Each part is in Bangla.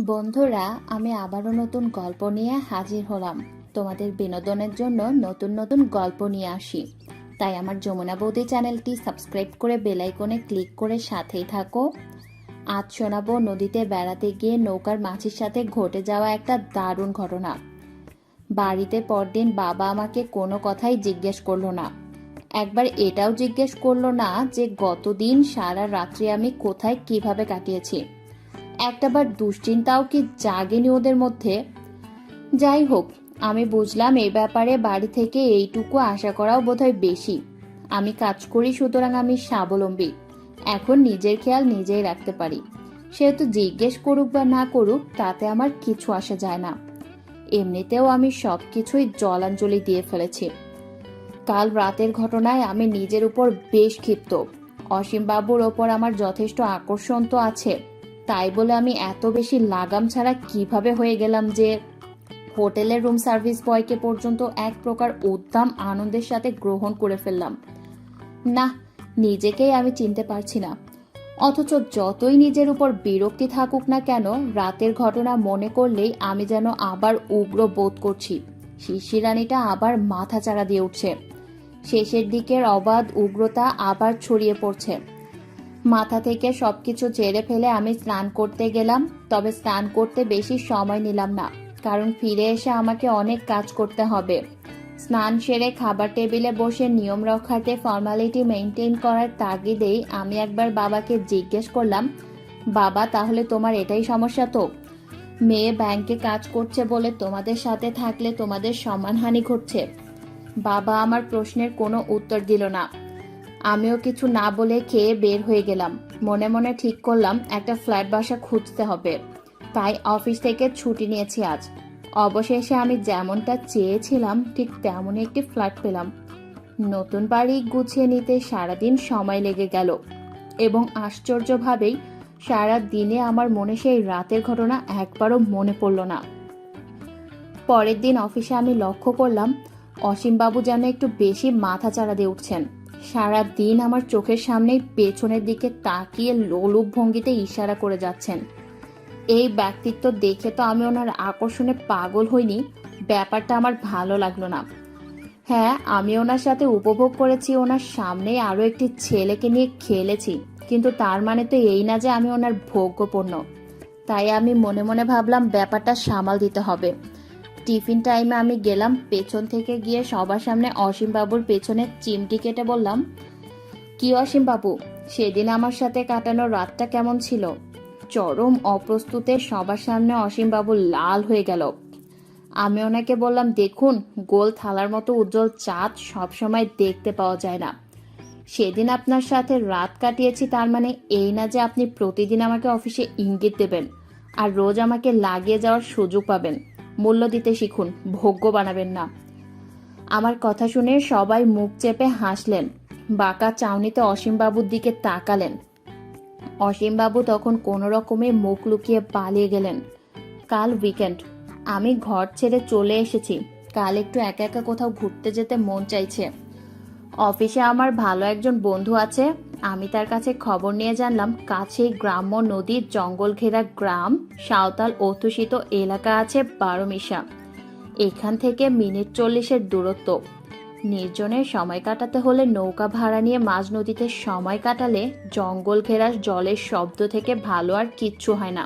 বন্ধুরা, আমি আবারও নতুন গল্প নিয়ে হাজির হলাম। তোমাদের বিনোদনের জন্য নতুন নতুন গল্প নিয়ে আসি। তাই আমার যমুনা বৌদি চ্যানেলটি সাবস্ক্রাইব করে বেল আইকনে ক্লিক করে সাথেই থাকো। আজ শোনাবো নদীতে বেড়াতে গিয়ে নৌকার মাঝির সাথে ঘটে যাওয়া একটা দারুণ ঘটনা। বাড়িতে পরদিন বাবা আমাকে কোনো কথাই জিজ্ঞেস করলো না। একবার এটাও জিজ্ঞেস করলো না যে গতদিন সারা রাত্রি আমি কোথায় কিভাবে কাটিয়েছি। একটাবার দুশ্চিন্তাও কি জাগেনি ওদের মধ্যে? যাই হোক, আমি বুঝলাম এই ব্যাপারে বাড়ি থেকে এইটুকু আশা করাও বোধহয় বেশি। আমি কাজ করি, সুতরাং আমি স্বাবলম্বী। এখন নিজের খেয়াল নিজেই রাখতে পারি। সেহেতু জিজ্ঞেস করুক বা না করুক, তাতে আমার কিছু আসে যায় না। এমনিতেও আমি সবকিছুই জলাঞ্জলি দিয়ে ফেলেছি। কাল রাতের ঘটনায় আমি নিজের উপর বেশ ক্ষিপ্ত। অসীম বাবুর ওপর আমার যথেষ্ট আকর্ষণ তো আছে, তাই বলে আমি এত বেশি লাগাম ছাড়া কিভাবে হয়ে গেলাম যে হোটেলের রুম সার্ভিস বয়কে পর্যন্ত এক প্রকার উদ্দাম আনন্দের সাথে গ্রহণ করে ফেললাম। না, নিজেকেই আমি চিনতে পারছি না। অথচ যতই নিজের উপর বিরক্তি থাকুক না কেন, রাতের ঘটনা মনে করলেই আমি যেন আবার উগ্র বোধ করছি। শিশিরানিটা আবার মাথা চাড়া দিয়ে উঠছে। শেষের দিকের অবাধ উগ্রতা আবার ছড়িয়ে পড়ছে। মাথা থেকে সবকিছু ঝেড়ে ফেলে আমি স্নান করতে গেলাম। তবে স্নান করতে বেশি সময় নিলাম না, কারণ ফিরে এসে আমাকে অনেক কাজ করতে হবে। স্নান সেরে খাবার টেবিলে বসে নিয়ম রক্ষার্থে ফর্মালিটি মেনটেন করার তাগিদেই আমি একবার বাবাকে জিজ্ঞেস করলাম, বাবা, তাহলে তোমার এটাই সমস্যা তো? মেয়ে ব্যাংকে কাজ করছে বলে তোমাদের সাথে থাকলে তোমাদের সম্মানহানি ঘটছে। বাবা আমার প্রশ্নের কোনো উত্তর দিল না। আমিও কিছু না বলে খেয়ে বের হয়ে গেলাম। মনে মনে ঠিক করলাম একটা ফ্ল্যাট বাসা খুঁজতে হবে। তাই অফিস থেকে ছুটি নিয়েছি আজ। অবশেষে আমি যেমনটা চেয়েছিলাম ঠিক তেমনই একটি ফ্ল্যাট পেলাম। নতুন বাড়ি গুছিয়ে নিতে সারাদিন সময় লেগে গেল এবং আশ্চর্যভাবেই সারা দিনে আমার মনে সেই রাতের ঘটনা একবারও মনে পড়ল না। পরের দিন অফিসে আমি লক্ষ্য করলাম অসীমবাবু যেন একটু বেশি মাথাচাড়া দিয়ে উঠছেন। সারা দিন আমার চোখের সামনেই পেছনের দিকে তাকিয়ে লোলুপ ভঙ্গিতে ইশারা করে যাচ্ছেন। এই ব্যক্তিত্ব দেখে তো আমি ওনার আকর্ষণে পাগল হইনি। ব্যাপারটা আমার ভালো লাগলো না। হ্যাঁ, আমি ওনার সাথে উপভোগ করেছি, ওনার সামনে আরো একটি ছেলেকে নিয়ে খেলেছি, কিন্তু তার মানে তো এই না যে আমি ওনার ভোগ্যপণ্য। তাই আমি মনে মনে ভাবলাম ব্যাপারটা সামাল দিতে হবে। টিফিন টাইমে আমি গেলাম, পেছন থেকে গিয়ে সবার সামনে অসীম বাবুর পেছনে চিমটি কেটে বললাম, কি অসীম বাবু, সেদিন আমার সাথে কাটানো রাতটা কেমন ছিল? চরম অপ্রস্তুতে সবার সামনে অসীম বাবু লাল হয়ে গেল। আমি ওনাকে বললাম, দেখুন, গোল থালার মতো উজ্জ্বল চাঁদ সবসময় দেখতে পাওয়া যায় না। সেদিন আপনার সাথে রাত কাটিয়েছি, তার মানে এই না যে আপনি প্রতিদিন আমাকে অফিসে ইঙ্গিত দেবেন আর রোজ আমাকে লাগিয়ে যাওয়ার সুযোগ পাবেন। মূল্য দিতে শিখুন, ভোগ্য বানাবেন না। আমার কথা শুনে সবাই মুখ চেপে হাসলেন। বাঁকা চাউনিতে অসীমবাবুর দিকে তাকালেন। অসীমবাবু তখন কোনো রকমে মুখ লুকিয়ে পালিয়ে গেলেন। কাল উইকেন্ড, আমি ঘর ছেড়ে চলে এসেছি। কাল একটু একা একা কোথাও ঘুরতে যেতে মন চাইছে। অফিসে আমার ভালো একজন বন্ধু আছে। আমি তার কাছে খবর নিয়ে জানলাম কাছেই গ্রাম্য নদীর জঙ্গল ঘেরা গ্রাম সাঁওতাল অধ্যুষিত এলাকা আছে বারোমিশা। এখান থেকে মিনিট 40-এর দূরত্ব। নির্জনে সময় কাটাতে হলে নৌকা ভাড়া নিয়ে মাঝ নদীতে সময় কাটালে জঙ্গল ঘেরা জলের শব্দ থেকে ভালো আর কিচ্ছু হয় না।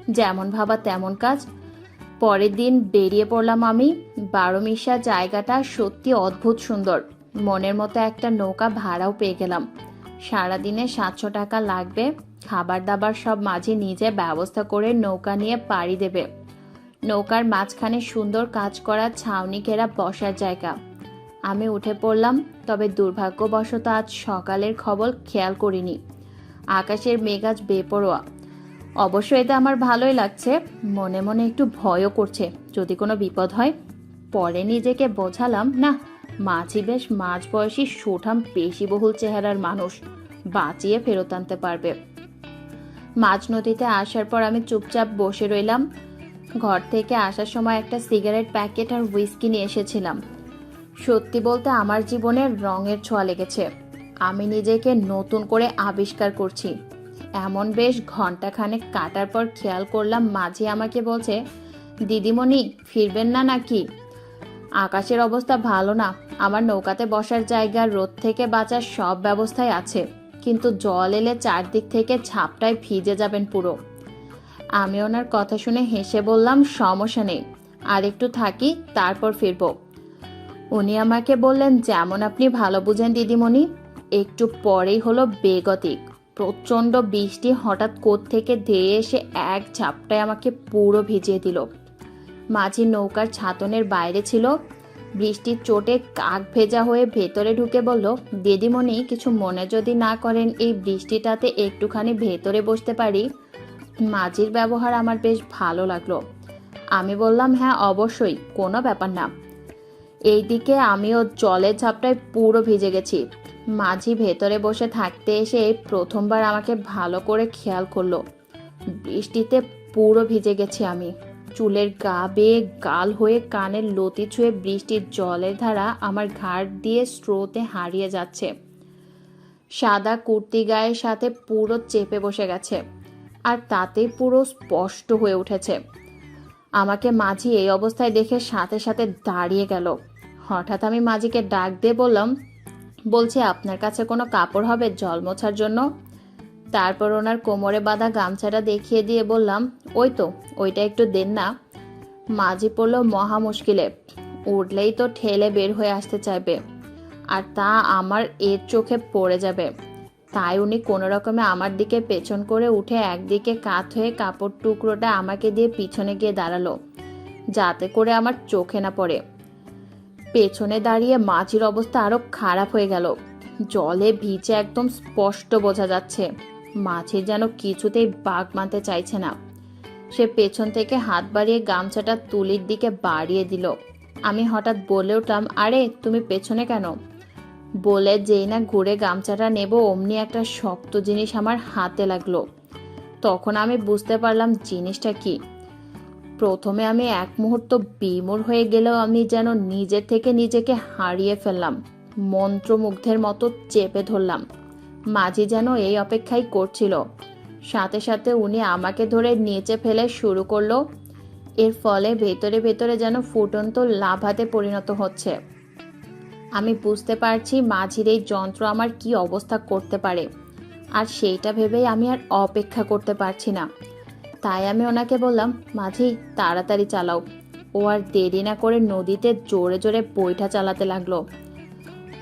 যেমন ভাবা তেমন কাজ। পরের দিন বেরিয়ে পড়লাম আমি। বারোমিশা জায়গাটা সত্যি অদ্ভুত সুন্দর। মনের মতো একটা নৌকা ভাড়াও পেয়ে গেলাম। সারাদিনে 700 টাকা লাগবে। খাবার দাবার সব মাঝে নিজে ব্যবস্থা করে নৌকা নিয়ে পাড়ি দেবে। নৌকার মাঝখানে সুন্দর কাজ করা ছাউনি ঘেরা বসার জায়গা। আমি উঠে পড়লাম, তবে দুর্ভাগ্যবশত আজ সকালের খবর খেয়াল করিনি। আকাশের মেঘ আজ বেপরোয়া। অবশ্য এতে আমার ভালোই লাগছে, মনে মনে একটু ভয়ও করছে যদি কোনো বিপদ হয়। পরে নিজেকে বোঝালাম, না, মাঝি বেশ মাঝবয়সী সুঠাম পেশিবহুল চেহারার মানুষ, বাঁচিয়ে ফেরত আনতে পারবে। মাঝ নদীতে আসার পর আমি চুপচাপ বসে রইলাম। ঘর থেকে আসার সময় একটা সিগারেট প্যাকেট আর হুইস্কি নিয়ে এসেছিলাম। সত্যি বলতে আমার জীবনের রঙের ছোঁয়া লেগেছে। আমি নিজেকে নতুন করে আবিষ্কার করছি। এমন বেশ ঘন্টাখানেক কাটার পর খেয়াল করলাম মাঝি আমাকে বলছে, দিদিমণি ফিরবেন না নাকি? আকাশের অবস্থা ভালো না, আমার নৌকাতে বসার জায়গা, রোদ থেকে বাঁচার সব ব্যবস্থাই আছে, কিন্তু জল এলে চারদিক থেকে ঝাপটায় ভিজে যাবেন পুরো। আমি ওনার কথা শুনে হেসে বললাম, সমস্যা নেই, আর একটু থাকি তারপর ফিরবো। উনি আমাকে বললেন, যেমন আপনি ভালো বুঝেন দিদিমণি। একটু পরেই হলো বেগতিক প্রচণ্ড বৃষ্টি হঠাৎ কোত্থেকে ধেয়ে এসে এক ঝাপটায় আমাকে পুরো ভিজিয়ে দিল। মাঝি নৌকার ছাতনের বাইরে ছিল। বৃষ্টির চোটে কাক ভেজা হয়ে ভেতরে ঢুকে বলল, দিদিমণি কিছু মনে যদি না করেন এই বৃষ্টিটাতে একটুখানি ভেতরে বসতে পারি? মাঝির ব্যবহার আমার বেশ ভালো লাগলো। আমি বললাম, হ্যাঁ অবশ্যই, কোনো ব্যাপার না। এইদিকে আমিও জলের ঝাপটায় পুরো ভিজে গেছি। মাঝি ভেতরে বসে থাকতে এসে প্রথমবার আমাকে ভালো করে খেয়াল করলো। বৃষ্টিতে পুরো ভিজে গেছি আমি। চুলের গা বেয়ে গাল হয়ে কানের লতি ছুঁয়ে বৃষ্টির জলের ধারা আমার ঘাড় দিয়ে স্রোতে হারিয়ে যাচ্ছে। সাদা কুর্তি গায়ের সাথে পুরো চেপে বসে গেছে, আর তাতেই পুরো স্পষ্ট হয়ে উঠেছে। আমাকে মাঝি এই অবস্থায় দেখে সাথে সাথে দাঁড়িয়ে গেল। হঠাৎ আমি মাঝিকে ডাক দিয়ে বলছি আপনার কাছে কোনো কাপড় হবে জল মোছার জন্য? তারপর ওনার কোমরে বাঁধা গামছাটা দেখিয়ে দিয়ে বললাম, ওই তো, ওইটা একটু দেন না। মাঝি পড়ল মহা মুশকিলে। উঠলেই তো ঠেলে বের হয়ে আসতে চাইবে, আর তা আমার এর চোখে পড়ে যাবে। তাই উনি কোনো রকমে আমার দিকে পেছন করে উঠে একদিকে কাত হয়ে কাপড় টুকরোটা আমাকে দিয়ে পিছনে গিয়ে দাঁড়ালো, যাতে করে আমার চোখে না পড়ে। পেছনে দাঁড়িয়ে মাঝির অবস্থা আরো খারাপ হয়ে গেল। জলে ভিজে একদম স্পষ্ট বোঝা যাচ্ছে মাঝি যেন কিছুতেই বাগ মানতে চাইছে না। সে পেছন থেকে হাত বাড়িয়ে গামছাটা তুলির দিকে বাড়িয়ে দিল। আমি হঠাৎ বলে উঠলাম, আরে তুমি পেছনে কেন? বলে যেই না ঘুরে গামছাটা নেব অমনি একটা শক্ত জিনিস আমার হাতে লাগলো। তখন আমি বুঝতে পারলাম জিনিসটা কি। প্রথমে আমি এক মুহূর্ত বিমূঢ় হয়ে গেলেও আমি যেন নিজের থেকে নিজেকে হারিয়ে ফেললাম। মন্ত্রমুগ্ধের মতো চেপে ধরলাম। মাঝি যেন এই অপেক্ষাই করছিল। সাথে সাথে উনি আমাকে ধরে নিচে ফেলে শুরু করলো। এর ফলে ভেতরে ভেতরে যেন ফুটন্ত লাভাতে পরিণত হচ্ছে। আমি বুঝতে পারছি মাঝির এই যন্ত্র আমার কি অবস্থা করতে পারে, আর সেইটা ভেবেই আমি আর অপেক্ষা করতে পারছি না। তাই আমি ওনাকে বললাম, মাঝি তাড়াতাড়ি চালাও। ও আর দেরি না করে নদীতে জোরে জোরে বৈঠা চালাতে লাগলো।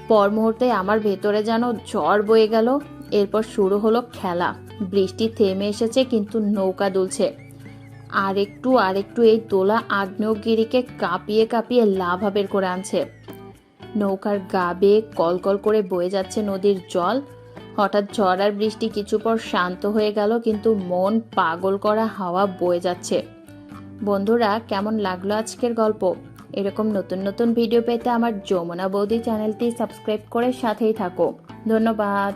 পর মুহূর্তে আমার ভেতরে যেন ঝড় বয়ে গেল। এরপর শুরু হলো খেলা। বৃষ্টি থেমে এসেছে, কিন্তু নৌকা দুলছে। আর একটু এই তোলা আগ্নেয়গিরিকে কাঁপিয়ে কাঁপিয়ে লাভা বের করে আনছে। নৌকার গা বেয়ে কলকল করে বয়ে যাচ্ছে নদীর জল। হঠাৎ ঝড় আর বৃষ্টি কিছু পর শান্ত হয়ে গেল, কিন্তু মন পাগল করা হাওয়া বয়ে যাচ্ছে। বন্ধুরা, কেমন লাগলো আজকের গল্প? এরকম নতুন নতুন ভিডিও পেতে আমার যমুনা বৌদি চ্যানেলটি সাবস্ক্রাইব করে সাথেই থাকো। ধন্যবাদ।